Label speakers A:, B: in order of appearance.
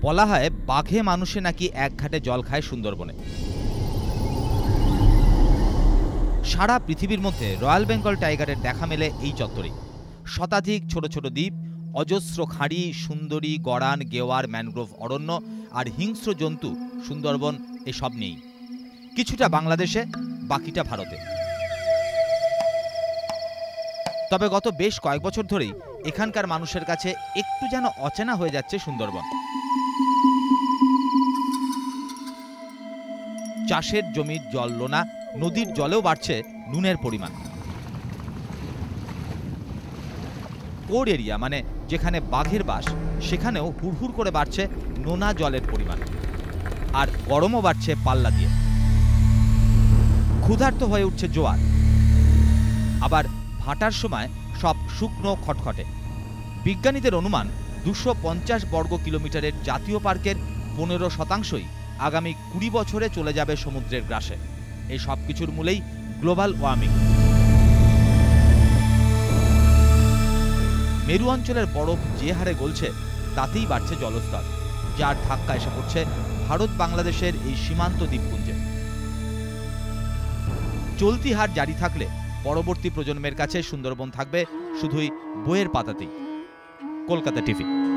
A: বলা হয় বাঘে মানুষে নাকি এক ঘাটে জল খায় সুন্দরবনে। সারা পৃথিবীর মধ্যে রয়্যাল বেঙ্গল টাইগারের দেখা মেলে এই চত্বরে। শতাধিক ছোট ছোট দ্বীপ, অজস্র খাঁড়ি, সুন্দরী, গড়ান, গেওয়ার, ম্যানগ্রোভ অরণ্য আর হিংস্র জন্তু সুন্দরবন এসব নেই। কিছুটা বাংলাদেশে, বাকিটা ভারতে। তবে গত বেশ কয়েক বছর ধরেই এখানকার মানুষের কাছে একটু যেন অচেনা হয়ে যাচ্ছে সুন্দরবন। চাষের জমির জল লোনা, নদীর জলেও বাড়ছে নুনের পরিমাণ। কোর এরিয়া মানে যেখানে বাঘের বাস, সেখানেও হুড়হুড় করে বাড়ছে নোনা জলের পরিমাণ। আর গরমও বাড়ছে পাল্লা দিয়ে। ক্ষুধার্ত হয়ে উঠছে জোয়ার। আবার ভাটার সময় সব শুকনো খটখটে। বিজ্ঞানীদের অনুমান 250 বর্গ কিলোমিটারের জাতীয় পার্কের 15% আগামী 20 বছরে চলে যাবে সমুদ্রের গ্রাসে। এই সব কিছুর মূলেই গ্লোবাল ওয়ার্মিং। মেরু অঞ্চলের বরফ যে হারে গলছে, তাতেই বাড়ছে জলস্তর, যার ধাক্কা এসে পড়ছে ভারত বাংলাদেশের এই সীমান্ত দ্বীপপুঞ্জে। চলতি হার জারি থাকলে পরবর্তী প্রজন্মের কাছে সুন্দরবন থাকবে শুধুই বইয়ের পাতাতেই। কলকাতা টিভি।